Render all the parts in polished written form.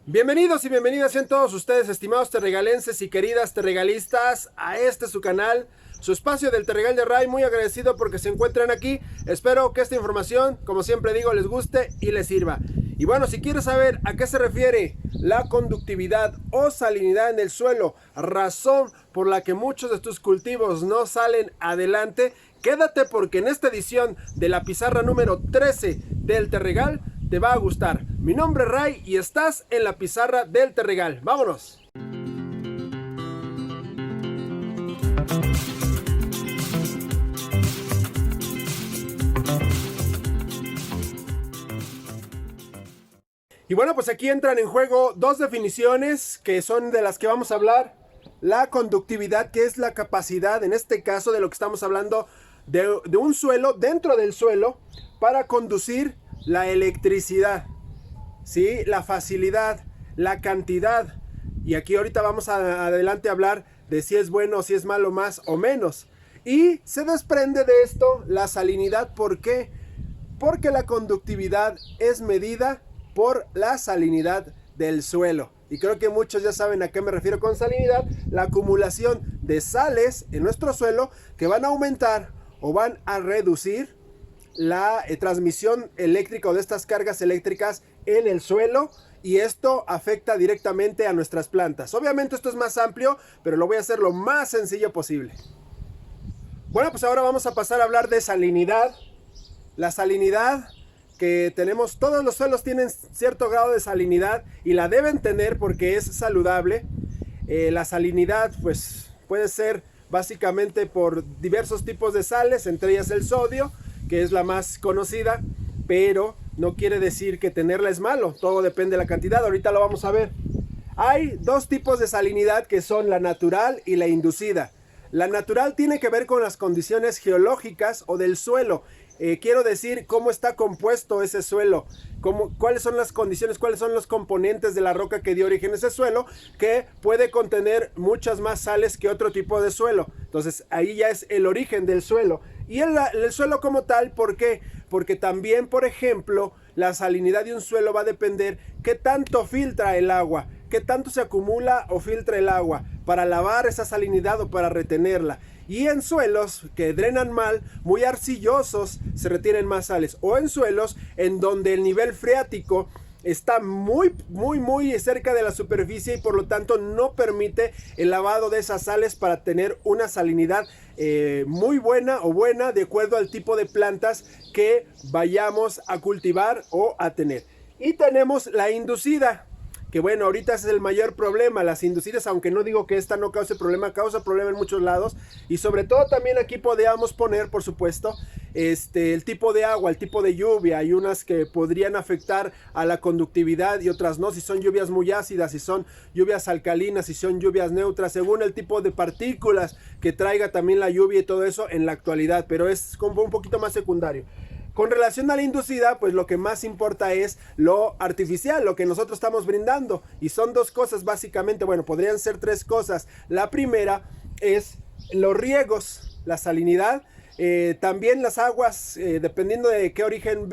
Bienvenidos y bienvenidas sean todos ustedes, estimados terregalenses y queridas terregalistas, a su canal, su espacio del Terregal de Ray. Muy agradecido porque se encuentran aquí. Espero que esta información, como siempre digo, les guste y les sirva. Y bueno, si quieres saber a qué se refiere la conductividad o salinidad en el suelo, razón por la que muchos de tus cultivos no salen adelante, quédate porque en esta edición de la pizarra número 13 del Terregal te va a gustar. Mi nombre es Ray y estás en la pizarra del Terregal. ¡Vámonos! Y bueno, pues aquí entran en juego dos definiciones que son de las que vamos a hablar. La conductividad, que es la capacidad, en este caso de lo que estamos hablando, de un suelo, dentro del suelo, para conducir la electricidad. ¿Sí? La facilidad, la cantidad. Y aquí ahorita vamos adelante a hablar de si es bueno o si es malo más o menos. Y se desprende de esto la salinidad. ¿Por qué? Porque la conductividad es medida por la salinidad del suelo. Y creo que muchos ya saben a qué me refiero con salinidad. La acumulación de sales en nuestro suelo que van a aumentar o van a reducir la transmisión eléctrica o de estas cargas eléctricas en el suelo, y esto afecta directamente a nuestras plantas. Obviamente esto es más amplio, pero lo voy a hacer lo más sencillo posible. Bueno, pues ahora vamos a pasar a hablar de salinidad. La salinidad que tenemos, todos los suelos tienen cierto grado de salinidad y la deben tener porque es saludable. La salinidad pues puede ser básicamente por diversos tipos de sales, entre ellas el sodio, que es la más conocida, pero no quiere decir que tenerla es malo, todo depende de la cantidad, ahorita lo vamos a ver. Hay dos tipos de salinidad que son la natural y la inducida. La natural tiene que ver con las condiciones geológicas o del suelo. Quiero decir cómo está compuesto ese suelo, cuáles son las condiciones, cuáles son los componentes de la roca que dio origen a ese suelo, que puede contener muchas más sales que otro tipo de suelo. Entonces ahí ya es el origen del suelo. Y el suelo como tal, ¿por qué? Porque también, por ejemplo, la salinidad de un suelo va a depender qué tanto filtra el agua, qué tanto se acumula o filtra el agua para lavar esa salinidad o para retenerla. Y en suelos que drenan mal, muy arcillosos, se retienen más sales. O en suelos en donde el nivel freático está muy cerca de la superficie y por lo tanto no permite el lavado de esas sales para tener una salinidad muy buena o buena de acuerdo al tipo de plantas que vayamos a cultivar o a tener. Y tenemos la inducida, que bueno, ahorita ese es el mayor problema, las inducidas, aunque no digo que esta no cause problema, causa problema en muchos lados. Y sobre todo también aquí podríamos poner, por supuesto, el tipo de agua, el tipo de lluvia. Hay unas que podrían afectar a la conductividad y otras no, si son lluvias muy ácidas, si son lluvias alcalinas, si son lluvias neutras, según el tipo de partículas que traiga también la lluvia y todo eso en la actualidad, pero es como un poquito más secundario. Con relación a la inducida, pues lo que más importa es lo artificial, lo que nosotros estamos brindando. Y son dos cosas básicamente, bueno, podrían ser tres cosas. La primera es los riegos, la salinidad. También las aguas, dependiendo de qué origen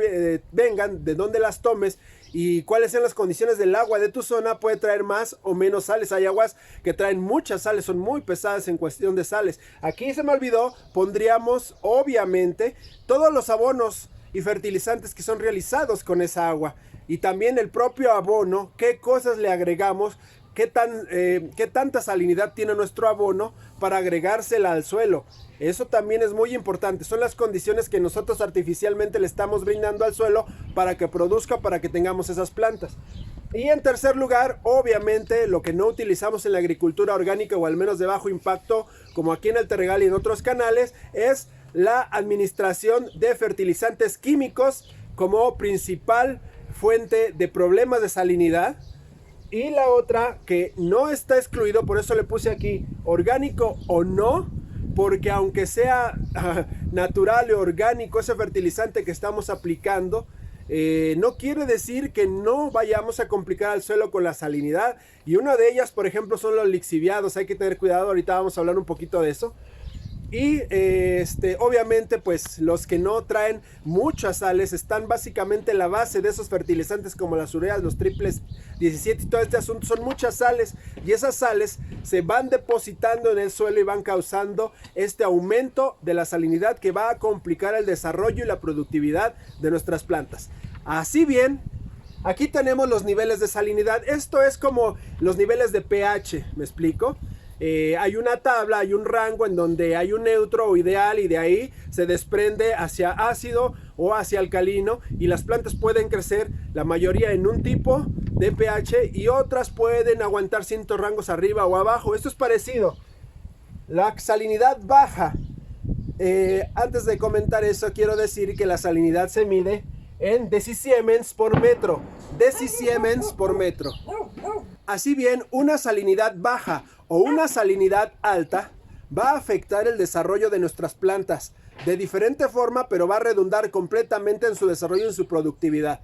vengan, de dónde las tomes y cuáles sean las condiciones del agua de tu zona, puede traer más o menos sales. Hay aguas que traen muchas sales, son muy pesadas en cuestión de sales. Aquí se me olvidó, pondríamos obviamente todos los abonos y fertilizantes que son realizados con esa agua, y también el propio abono, qué cosas le agregamos, qué tanta salinidad tiene nuestro abono para agregársela al suelo. Eso también es muy importante, son las condiciones que nosotros artificialmente le estamos brindando al suelo para que produzca, para que tengamos esas plantas. Y en tercer lugar, obviamente, lo que no utilizamos en la agricultura orgánica, o al menos de bajo impacto, como aquí en el Terregal y en otros canales, es la administración de fertilizantes químicos como principal fuente de problemas de salinidad. Y la otra que no está excluido, por eso le puse aquí orgánico o no, porque aunque sea natural o orgánico ese fertilizante que estamos aplicando, no quiere decir que no vayamos a complicar al suelo con la salinidad. Y una de ellas, por ejemplo, son los lixiviados. Hay que tener cuidado, ahorita vamos a hablar un poquito de eso. Y obviamente pues los que no traen muchas sales están básicamente en la base de esos fertilizantes como las ureas, los triples 17 y todo este asunto. Son muchas sales y esas sales se van depositando en el suelo y van causando este aumento de la salinidad que va a complicar el desarrollo y la productividad de nuestras plantas. Así bien, aquí tenemos los niveles de salinidad. Esto es como los niveles de pH, ¿me explico? Hay una tabla, hay un rango en donde hay un neutro o ideal y de ahí se desprende hacia ácido o hacia alcalino y las plantas pueden crecer la mayoría en un tipo de pH y otras pueden aguantar ciertos rangos arriba o abajo. Esto es parecido. La salinidad baja. Antes de comentar eso quiero decir que la salinidad se mide en decisiemens por metro. Decisiemens por metro. Así bien, una salinidad baja o una salinidad alta va a afectar el desarrollo de nuestras plantas de diferente forma, pero va a redundar completamente en su desarrollo y en su productividad.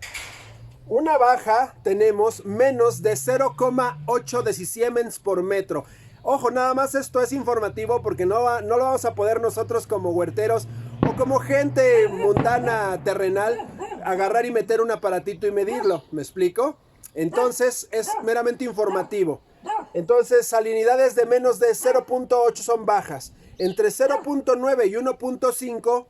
Una baja tenemos menos de 0,8 decisiemens por metro. Ojo, nada más esto es informativo porque no lo vamos a poder nosotros como huerteros o como gente mundana terrenal agarrar y meter un aparatito y medirlo. ¿Me explico? Entonces es meramente informativo. Entonces salinidades de menos de 0.8 son bajas. Entre 0.9 y 1.5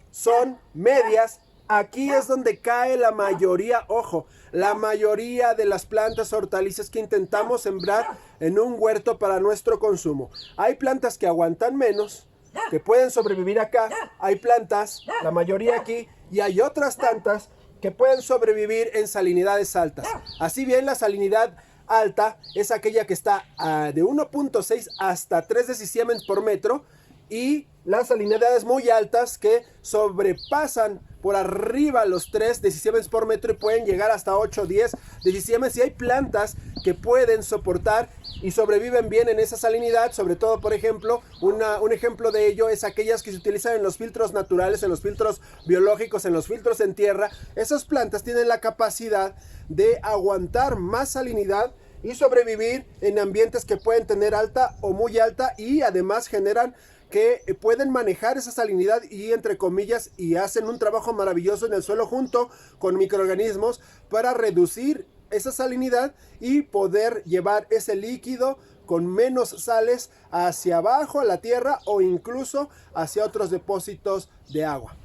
son medias. Aquí es donde cae la mayoría, ojo, la mayoría de las plantas hortalizas que intentamos sembrar en un huerto para nuestro consumo. Hay plantas que aguantan menos, que pueden sobrevivir acá. Hay plantas, la mayoría aquí, y hay otras tantas que pueden sobrevivir en salinidades altas. Así bien, la salinidad alta es aquella que está de 1.6 hasta 3 decisiemens por metro y las salinidades muy altas que sobrepasan por arriba los 3 decisiemens por metro y pueden llegar hasta 8 o 10 decisiemens. Y hay plantas que pueden soportar y sobreviven bien en esa salinidad, sobre todo, por ejemplo, un ejemplo de ello es aquellas que se utilizan en los filtros naturales, en los filtros biológicos, en los filtros en tierra. Esas plantas tienen la capacidad de aguantar más salinidad y sobrevivir en ambientes que pueden tener alta o muy alta y además generan que pueden manejar esa salinidad y entre comillas y hacen un trabajo maravilloso en el suelo junto con microorganismos para reducir esa salinidad y poder llevar ese líquido con menos sales hacia abajo a la tierra o incluso hacia otros depósitos de agua.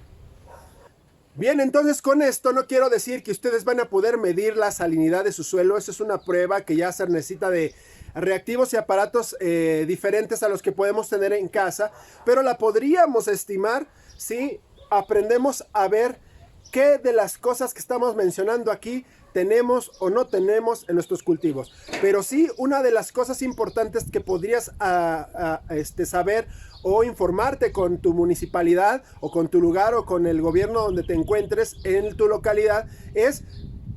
Bien, entonces con esto no quiero decir que ustedes van a poder medir la salinidad de su suelo. Eso es una prueba que ya se necesita de reactivos y aparatos diferentes a los que podemos tener en casa, pero la podríamos estimar si aprendemos a ver qué de las cosas que estamos mencionando aquí tenemos o no tenemos en nuestros cultivos. Pero sí, una de las cosas importantes que podrías saber o informarte con tu municipalidad o con tu lugar o con el gobierno donde te encuentres en tu localidad es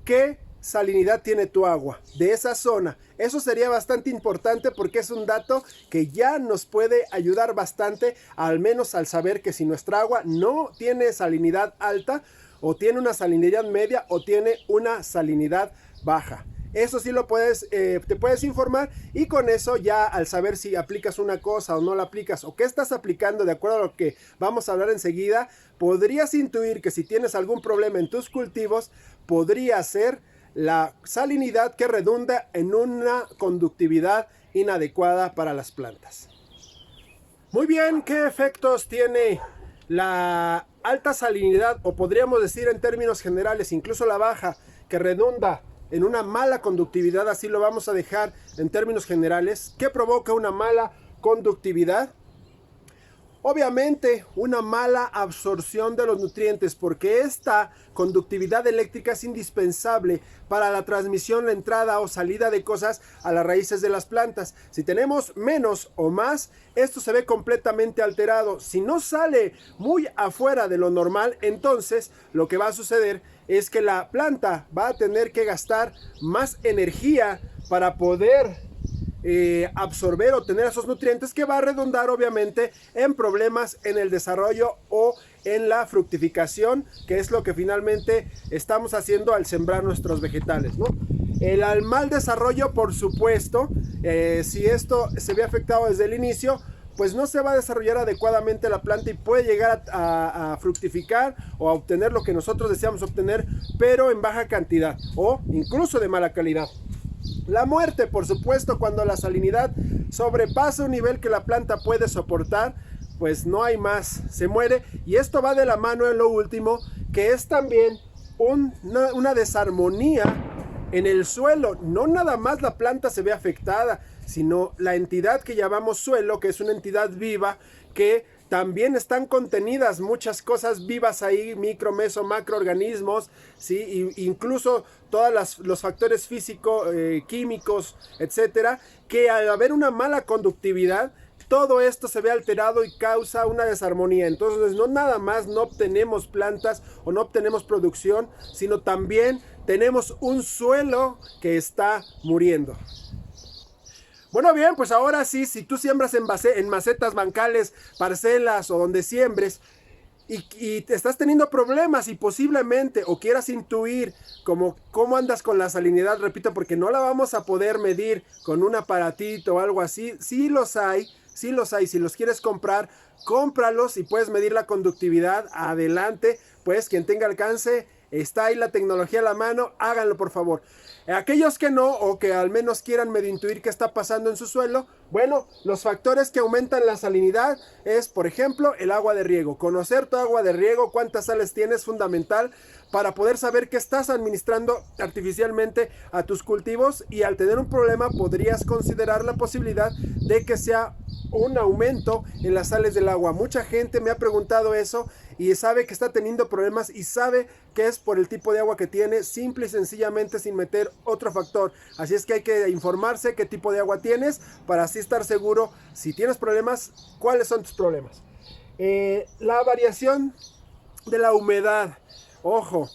qué salinidad tiene tu agua de esa zona. Eso sería bastante importante porque es un dato que ya nos puede ayudar bastante, al menos al saber que si nuestra agua no tiene salinidad alta o tiene una salinidad media o tiene una salinidad baja. Eso sí lo puedes, te puedes informar y con eso ya al saber si aplicas una cosa o no la aplicas o qué estás aplicando de acuerdo a lo que vamos a hablar enseguida, podrías intuir que si tienes algún problema en tus cultivos, podría ser la salinidad que redunda en una conductividad inadecuada para las plantas. Muy bien, ¿qué efectos tiene la alta salinidad o podríamos decir en términos generales, incluso la baja, que redunda en una mala conductividad? Así lo vamos a dejar en términos generales. ¿Qué provoca una mala conductividad? Obviamente una mala absorción de los nutrientes, porque esta conductividad eléctrica es indispensable para la transmisión, la entrada o salida de cosas a las raíces de las plantas. Si tenemos menos o más, esto se ve completamente alterado. Si no sale muy afuera de lo normal, entonces lo que va a suceder es que la planta va a tener que gastar más energía para poder absorber o tener esos nutrientes, que va a redundar obviamente en problemas en el desarrollo o en la fructificación, que es lo que finalmente estamos haciendo al sembrar nuestros vegetales, ¿no? El mal desarrollo, por supuesto, si esto se ve afectado desde el inicio, pues no se va a desarrollar adecuadamente la planta y puede llegar a fructificar o a obtener lo que nosotros deseamos obtener, pero en baja cantidad o incluso de mala calidad. La muerte, por supuesto, cuando la salinidad sobrepasa un nivel que la planta puede soportar, pues no hay más, se muere. Y esto va de la mano en lo último, que es también una desarmonía en el suelo. No nada más la planta se ve afectada, sino la entidad que llamamos suelo, que es una entidad viva, que también están contenidas muchas cosas vivas ahí, micro, meso, macroorganismos, ¿sí? Incluso todos los factores físicos, químicos, etcétera, que al haber una mala conductividad, todo esto se ve alterado y causa una desarmonía. Entonces no nada más no obtenemos plantas o no obtenemos producción, sino también tenemos un suelo que está muriendo. Bueno, bien, pues ahora sí, si tú siembras en macetas, bancales, parcelas o donde siembres y te estás teniendo problemas y posiblemente o quieras intuir cómo andas con la salinidad, repito, porque no la vamos a poder medir con un aparatito o algo así, sí los hay, si los quieres comprar, cómpralos y puedes medir la conductividad, adelante, pues quien tenga alcance, está ahí la tecnología a la mano, háganlo por favor. Aquellos que no, o que al menos quieran medio intuir qué está pasando en su suelo, bueno, los factores que aumentan la salinidad es, por ejemplo, el agua de riego. Conocer tu agua de riego, cuántas sales tienes, es fundamental para poder saber qué estás administrando artificialmente a tus cultivos, y al tener un problema podrías considerar la posibilidad de que sea un aumento en las sales del agua. Mucha gente me ha preguntado eso y sabe que está teniendo problemas y sabe que es por el tipo de agua que tiene, simple y sencillamente sin meter otro factor. Así es que hay que informarse qué tipo de agua tienes para así estar seguro, si tienes problemas, cuáles son tus problemas. La variación de la humedad, ojo,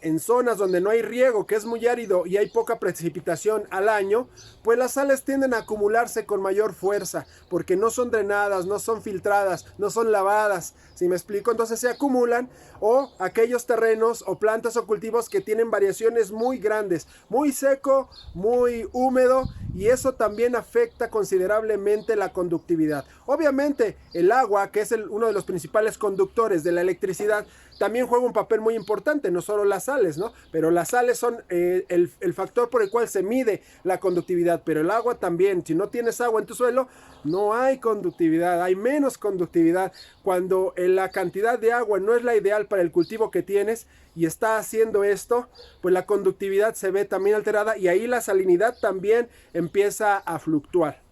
en zonas donde no hay riego, que es muy árido y hay poca precipitación al año, pues las sales tienden a acumularse con mayor fuerza, porque no son drenadas, no son filtradas, no son lavadas, ¿sí me explico? Entonces se acumulan, o aquellos terrenos o plantas o cultivos que tienen variaciones muy grandes, muy seco, muy húmedo, y eso también afecta considerablemente la conductividad. Obviamente el agua, que es uno de los principales conductores de la electricidad, también juega un papel muy importante, no solo las sales, ¿no? Pero las sales son el factor por el cual se mide la conductividad, pero el agua también. Si no tienes agua en tu suelo, no hay conductividad, hay menos conductividad. Cuando la cantidad de agua no es la ideal para el cultivo que tienes y está haciendo esto, pues la conductividad se ve también alterada y ahí la salinidad también empieza a fluctuar.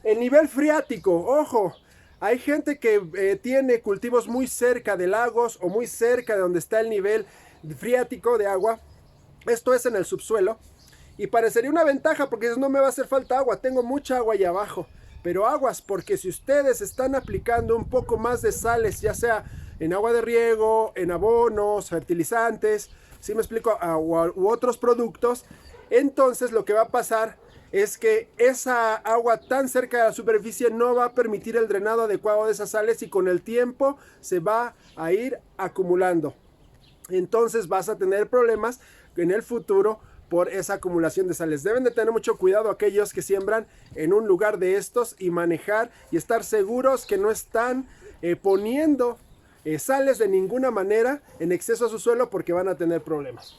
El nivel freático, ojo. Hay gente que tiene cultivos muy cerca de lagos o muy cerca de donde está el nivel freático de agua. Esto es en el subsuelo. Y parecería una ventaja porque no me va a hacer falta agua. Tengo mucha agua ahí abajo. Pero aguas, porque si ustedes están aplicando un poco más de sales, ya sea en agua de riego, en abonos, fertilizantes, ¿sí me explico? U otros productos, entonces lo que va a pasar es que esa agua tan cerca de la superficie no va a permitir el drenado adecuado de esas sales y con el tiempo se va a ir acumulando. Entonces vas a tener problemas en el futuro por esa acumulación de sales. Deben de tener mucho cuidado aquellos que siembran en un lugar de estos y manejar y estar seguros que no están poniendo sales de ninguna manera en exceso a su suelo, porque van a tener problemas.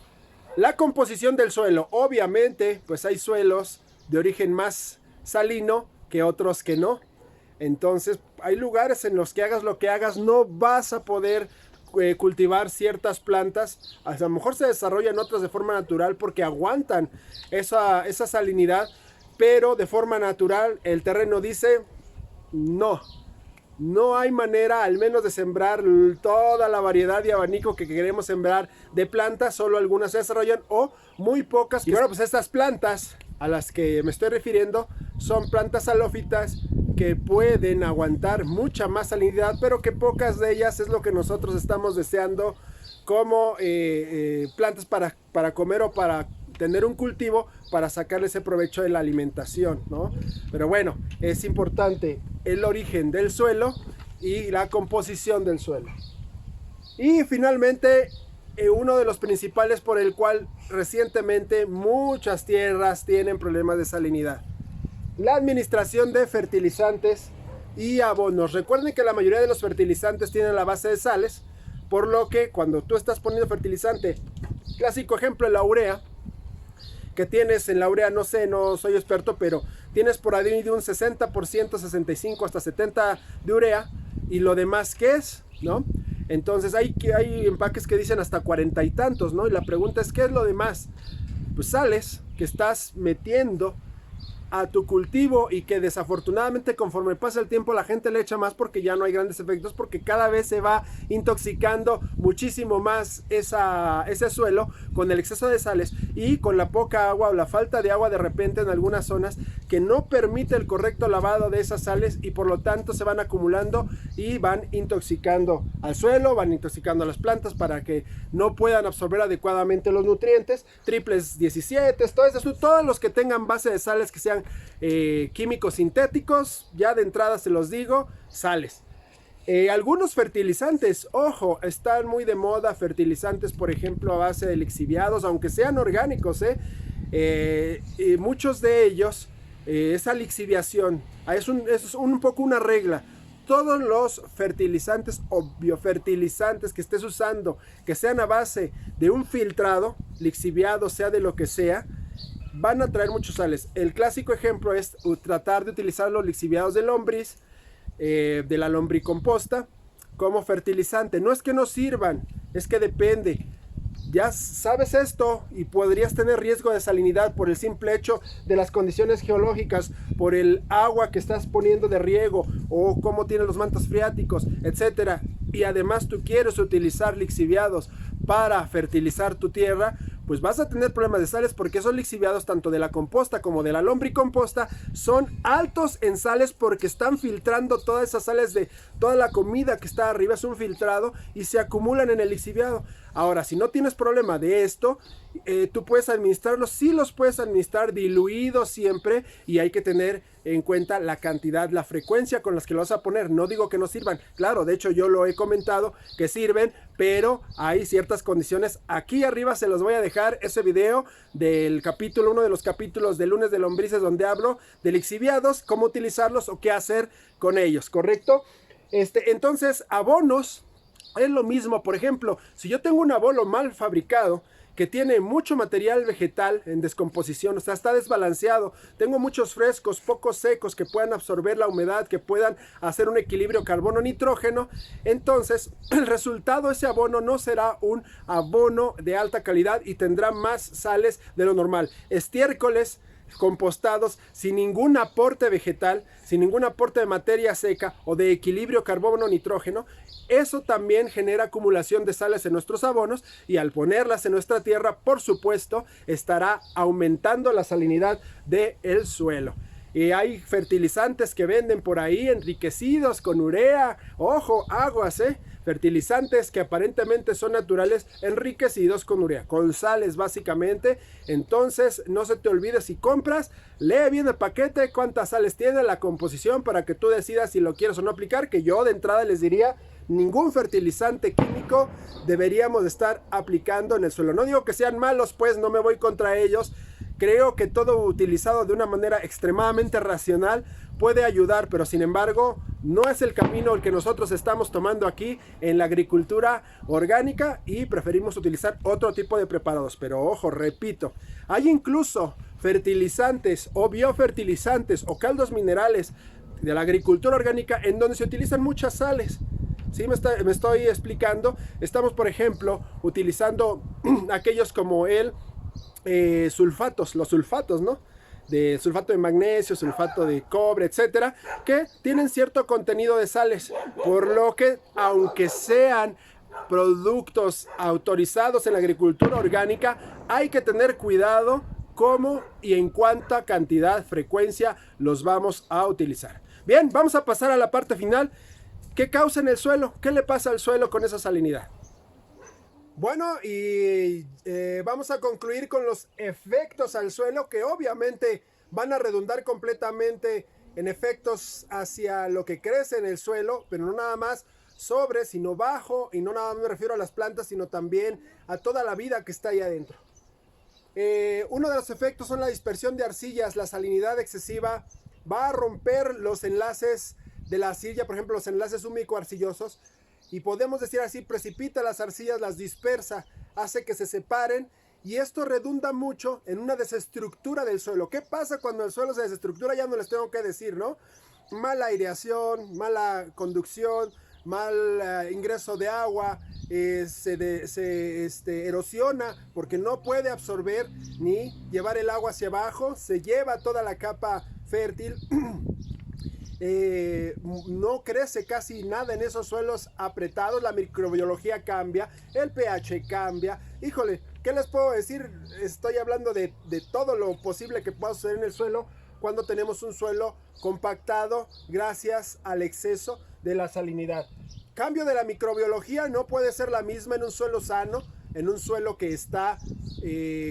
La composición del suelo, obviamente, pues hay suelos de origen más salino que otros que no. Entonces hay lugares en los que hagas lo que hagas, no vas a poder cultivar ciertas plantas. A lo mejor se desarrollan otras de forma natural porque aguantan esa salinidad, pero de forma natural el terreno dice no hay manera, al menos de sembrar toda la variedad y abanico que queremos sembrar de plantas. Solo algunas se desarrollan o muy pocas. Y bueno, pues estas plantas a las que me estoy refiriendo son plantas halófitas que pueden aguantar mucha más salinidad, pero que pocas de ellas es lo que nosotros estamos deseando como plantas para comer o para tener un cultivo para sacarle ese provecho de la alimentación, ¿no? Pero bueno, es importante el origen del suelo y la composición del suelo. Y finalmente, uno de los principales por el cual recientemente muchas tierras tienen problemas de salinidad: la administración de fertilizantes y abonos. Recuerden que la mayoría de los fertilizantes tienen la base de sales, por lo que cuando tú estás poniendo fertilizante, clásico ejemplo, la urea, que tienes en la urea, no sé, no soy experto, pero tienes por ahí de un 60%, 65 hasta 70 de urea, y lo demás, ¿qué es? ¿No? Entonces hay empaques que dicen hasta 40 y tantos, ¿no? Y la pregunta es, ¿qué es lo demás? Pues sales que estás metiendo a tu cultivo y que desafortunadamente conforme pasa el tiempo la gente le echa más porque ya no hay grandes efectos, porque cada vez se va intoxicando muchísimo más ese suelo con el exceso de sales y con la poca agua o la falta de agua de repente en algunas zonas que no permite el correcto lavado de esas sales, y por lo tanto se van acumulando y van intoxicando al suelo, van intoxicando a las plantas para que no puedan absorber adecuadamente los nutrientes, triples 17, todos los que tengan base de sales que sean químicos sintéticos, ya de entrada se los digo, sales. Algunos fertilizantes, ojo, están muy de moda fertilizantes, por ejemplo, a base de lixiviados, aunque sean orgánicos, y muchos de ellos, esa lixiviación, es un poco una regla. Todos los fertilizantes o biofertilizantes que estés usando, que sean a base de un filtrado, lixiviado, sea de lo que sea, van a traer muchos sales. El clásico ejemplo es tratar de utilizar los lixiviados de lombriz, de la lombricomposta, como fertilizante. No es que no sirvan, es que depende. Ya sabes esto y podrías tener riesgo de salinidad por el simple hecho de las condiciones geológicas, por el agua que estás poniendo de riego o cómo tienen los mantos freáticos, etcétera. Y además tú quieres utilizar lixiviados para fertilizar tu tierra, pues vas a tener problemas de sales, porque esos lixiviados tanto de la composta como de la lombricomposta son altos en sales porque están filtrando todas esas sales de toda la comida que está arriba, es un filtrado y se acumulan en el lixiviado. Ahora, si no tienes problema de esto, tú puedes administrarlos, sí los puedes administrar diluidos siempre, y hay que tener en cuenta la cantidad, la frecuencia con las que lo vas a poner. No digo que no sirvan, claro, de hecho yo lo he comentado que sirven, pero hay ciertas condiciones. Aquí arriba se los voy a dejar ese video del capítulo, uno de los capítulos del lunes de lombrices, donde hablo de lixiviados, cómo utilizarlos o qué hacer con ellos, ¿correcto? Entonces, abonos es lo mismo. Por ejemplo, si yo tengo un abono mal fabricado, que tiene mucho material vegetal en descomposición, o sea, está desbalanceado, tengo muchos frescos, pocos secos que puedan absorber la humedad, que puedan hacer un equilibrio carbono-nitrógeno, entonces el resultado de ese abono no será un abono de alta calidad y tendrá más sales de lo normal. Estiércoles compostados sin ningún aporte vegetal, sin ningún aporte de materia seca o de equilibrio carbono-nitrógeno, eso también genera acumulación de sales en nuestros abonos, y al ponerlas en nuestra tierra, por supuesto, estará aumentando la salinidad del suelo. Y hay fertilizantes que venden por ahí enriquecidos con urea, ojo, aguas, fertilizantes que aparentemente son naturales, enriquecidos con urea, con sales básicamente. Entonces no se te olvide, si compras, lee bien el paquete, cuántas sales tiene, la composición, para que tú decidas si lo quieres o no aplicar. Que yo de entrada les diría, ningún fertilizante químico deberíamos estar aplicando en el suelo. No digo que sean malos, pues no me voy contra ellos. Creo que todo utilizado de una manera extremadamente racional puede ayudar, pero sin embargo no es el camino el que nosotros estamos tomando aquí en la agricultura orgánica, y preferimos utilizar otro tipo de preparados. Pero ojo, repito, hay incluso fertilizantes o biofertilizantes o caldos minerales de la agricultura orgánica en donde se utilizan muchas sales. Sí, me estoy explicando. Estamos, por ejemplo, utilizando aquellos como sulfatos, los sulfatos, ¿no? De sulfato de magnesio, sulfato de cobre, etcétera, que tienen cierto contenido de sales, por lo que, aunque sean productos autorizados en la agricultura orgánica, hay que tener cuidado cómo y en cuánta cantidad, frecuencia los vamos a utilizar. Bien, vamos a pasar a la parte final. ¿Qué causa en el suelo? ¿Qué le pasa al suelo con esa salinidad? Bueno, y vamos a concluir con los efectos al suelo, que obviamente van a redundar completamente en efectos hacia lo que crece en el suelo, pero no nada más sobre, sino bajo, y no nada más me refiero a las plantas, sino también a toda la vida que está ahí adentro. Uno de los efectos son la dispersión de arcillas. La salinidad excesiva va a romper los enlaces de la arcilla, por ejemplo, los enlaces húmico-arcillosos, y podemos decir así, precipita las arcillas, las dispersa, hace que se separen, y esto redunda mucho en una desestructura del suelo. ¿Qué pasa cuando el suelo se desestructura? Ya no les tengo que decir, ¿no? Mala aireación, mala conducción, mal ingreso de agua, se erosiona porque no puede absorber ni llevar el agua hacia abajo, se lleva toda la capa fértil. No crece casi nada en esos suelos apretados, la microbiología cambia, el pH cambia. Híjole, ¿qué les puedo decir? Estoy hablando de todo lo posible que pueda suceder en el suelo cuando tenemos un suelo compactado gracias al exceso de la salinidad. Cambio de la microbiología, no puede ser la misma en un suelo sano, en un suelo que está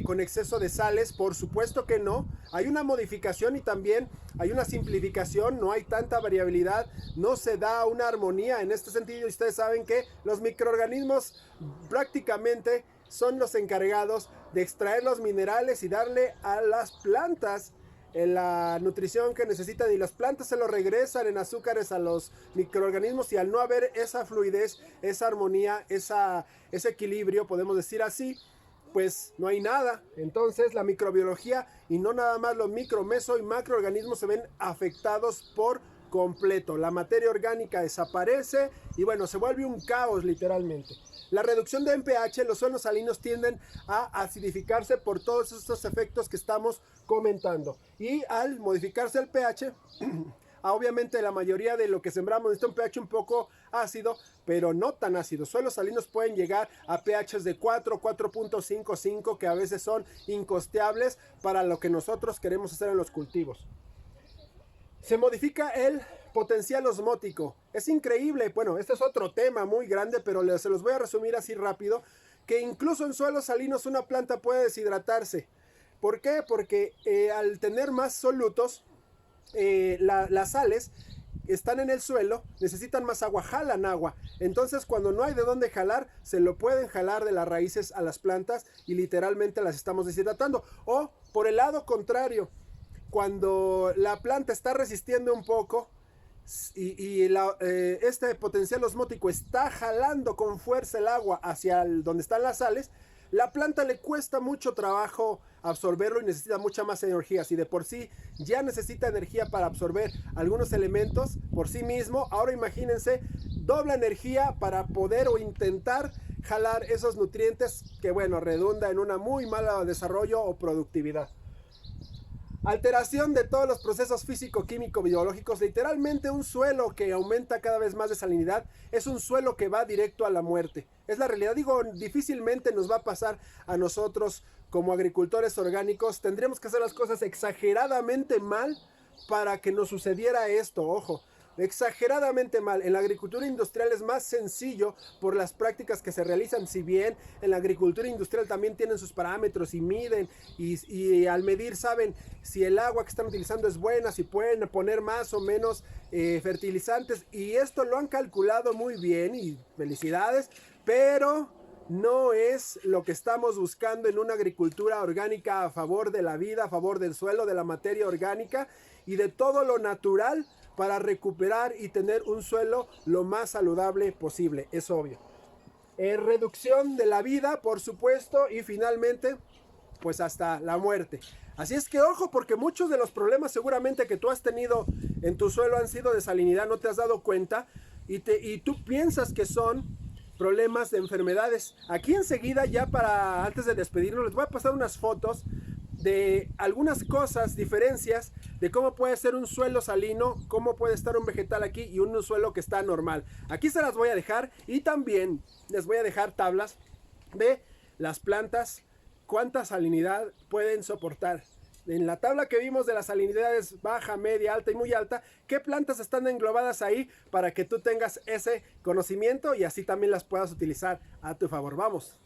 con exceso de sales, por supuesto que no. Hay una modificación y también hay una simplificación, no hay tanta variabilidad, no se da una armonía en este sentido. Ustedes saben que los microorganismos prácticamente son los encargados de extraer los minerales y darle a las plantas la nutrición que necesitan, y las plantas se lo regresan en azúcares a los microorganismos, y al no haber esa fluidez, esa armonía, ese equilibrio, podemos decir así, pues no hay nada. Entonces la microbiología, y no nada más los micro, meso y macroorganismos, se ven afectados por completo. La materia orgánica desaparece y bueno, se vuelve un caos literalmente. La reducción de pH, los suelos salinos tienden a acidificarse por todos estos efectos que estamos comentando. Y al modificarse el pH, obviamente la mayoría de lo que sembramos necesita un pH un poco ácido, pero no tan ácido. Suelos salinos pueden llegar a pHs de 4, 4.5, 5, que a veces son incosteables para lo que nosotros queremos hacer en los cultivos. Se modifica el potencial osmótico. Es increíble, bueno, este es otro tema muy grande, pero se los voy a resumir así rápido, que incluso en suelos salinos una planta puede deshidratarse. ¿Por qué? Porque al tener más solutos, las sales están en el suelo, necesitan más agua, jalan agua. Entonces cuando no hay de dónde jalar, se lo pueden jalar de las raíces a las plantas y literalmente las estamos deshidratando. O por el lado contrario, cuando la planta está resistiendo un poco y este potencial osmótico está jalando con fuerza el agua hacia donde están las sales, la planta le cuesta mucho trabajo absorberlo y necesita mucha más energía. Si de por sí ya necesita energía para absorber algunos elementos por sí mismo, ahora imagínense doble energía para poder o intentar jalar esos nutrientes que bueno, redunda en una muy mala desarrollo o productividad. Alteración de todos los procesos físico, químico, biológicos. Literalmente un suelo que aumenta cada vez más de salinidad es un suelo que va directo a la muerte. Es la realidad. Digo, difícilmente nos va a pasar a nosotros como agricultores orgánicos. Tendríamos que hacer las cosas exageradamente mal para que nos sucediera esto. Ojo, exageradamente mal. En la agricultura industrial es más sencillo por las prácticas que se realizan, si bien en la agricultura industrial también tienen sus parámetros y miden y al medir saben si el agua que están utilizando es buena, si pueden poner más o menos fertilizantes, y esto lo han calculado muy bien y felicidades, pero no es lo que estamos buscando en una agricultura orgánica a favor de la vida, a favor del suelo, de la materia orgánica y de todo lo natural, para recuperar y tener un suelo lo más saludable posible, es obvio. Reducción de la vida, por supuesto, y finalmente, pues hasta la muerte. Así es que ojo, porque muchos de los problemas seguramente que tú has tenido en tu suelo han sido de salinidad, no te has dado cuenta, y tú piensas que son problemas de enfermedades. Aquí enseguida, ya para antes de despedirnos, les voy a pasar unas fotos de algunas cosas, diferencias de cómo puede ser un suelo salino, cómo puede estar un vegetal aquí y un suelo que está normal. Aquí se las voy a dejar, y también les voy a dejar tablas de las plantas, cuánta salinidad pueden soportar. En la tabla que vimos de las salinidades baja, media, alta y muy alta, qué plantas están englobadas ahí para que tú tengas ese conocimiento y así también las puedas utilizar a tu favor. Vamos.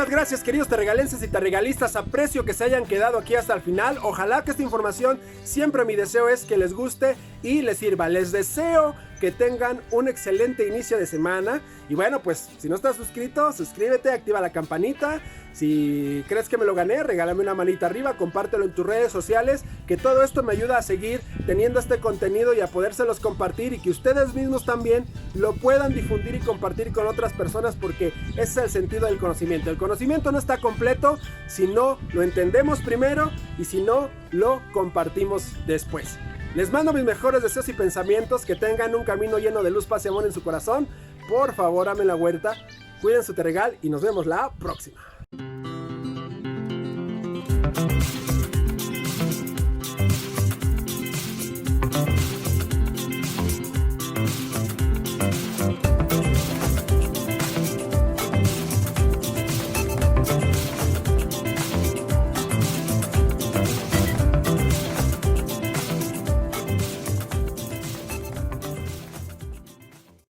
Muchas gracias, queridos terregalenses y terregalistas. Aprecio que se hayan quedado aquí hasta el final. Ojalá que esta información, siempre mi deseo es que les guste y les sirva. Les deseo que tengan un excelente inicio de semana. Y bueno, pues si no estás suscrito, suscríbete, activa la campanita. Si crees que me lo gané, regálame una manita arriba, compártelo en tus redes sociales, que todo esto me ayuda a seguir teniendo este contenido y a podérselos compartir, y que ustedes mismos también lo puedan difundir y compartir con otras personas, porque ese es el sentido del conocimiento. El conocimiento no está completo si no lo entendemos primero y si no lo compartimos después. Les mando mis mejores deseos y pensamientos, que tengan un camino lleno de luz, paz y amor en su corazón. Por favor, amen la huerta, cuiden su terregal y nos vemos la próxima.